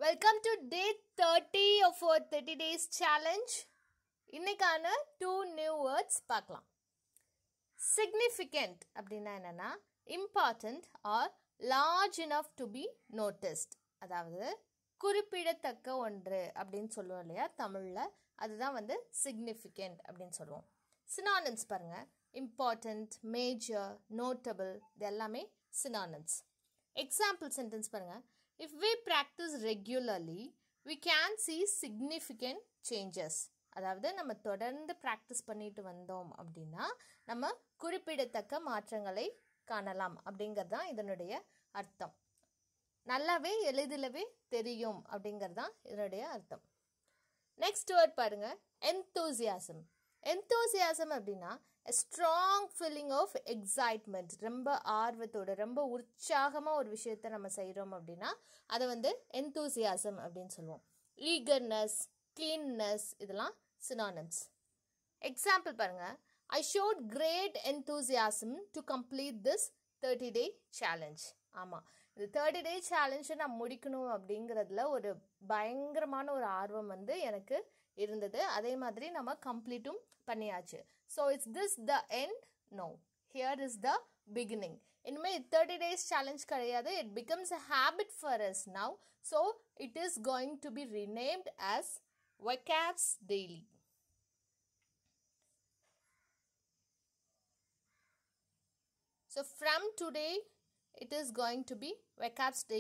Welcome to day 30 of our 30 days challenge. இன்னைக்கான 2 new words பார்க்கலாம். Significant அப்படின்னா என்னன்னா important or large enough to be noticed. அதாவது குறிப்பிடத்தக்க ஒன்று அப்படின்னு சொல்லுவோம் இல்லையா தமிழ்ல, அதுதான் significant அப்படின்னு சொல்லுவோம். Synonyms பாருங்க. Important, major, notable, இது எல்லாமே synonyms. Example sentence பாருங்க. If we practice regularly, we can see significant changes. அதாவது நம்ம தொடர்ந்து ப்ராக்டிஸ் பண்ணிட்டு வந்தோம் அப்படின்னா நம்ம குறிப்பிடத்தக்க மாற்றங்களை காணலாம் அப்படிங்கிறது தான் இதனுடைய அர்த்தம். நல்லாவே எளிதிலவே தெரியும் அப்படிங்கிறது தான் இதனுடைய அர்த்தம். நெக்ஸ்ட் வேர்ட் பாருங்க, enthusiasm. enthusiasm அப்படின்னா a strong feeling of excitement. ரொம்ப ஆர்வத்தோட ரொம்ப உற்சாகமாக ஒரு விஷயத்தை நம்ம செய்கிறோம் அப்படின்னா அதை enthusiasm அப்படின்னு சொல்லுவோம். eagerness, keenness இதெல்லாம் synonyms. எக்ஸாம்பிள் பாருங்க, I showed great enthusiasm to complete this 30-day challenge. ஆமாம், இந்த 30-day சேலஞ்சை நான் முடிக்கணும் அப்படிங்கிறதுல ஒரு பயங்கரமான ஒரு ஆர்வம் எனக்கு இருந்தது. அதே மாதிரி நம்ம கம்ப்ளீட்டும் பண்ணியாச்சு. So it's this the end? No, here is the beginning. இனிமேல் 30 days சேலஞ்ச் கிடையாது. It becomes a habit for us now. So it is going to be renamed as vocabs daily. So from today it is going to be vocabs daily.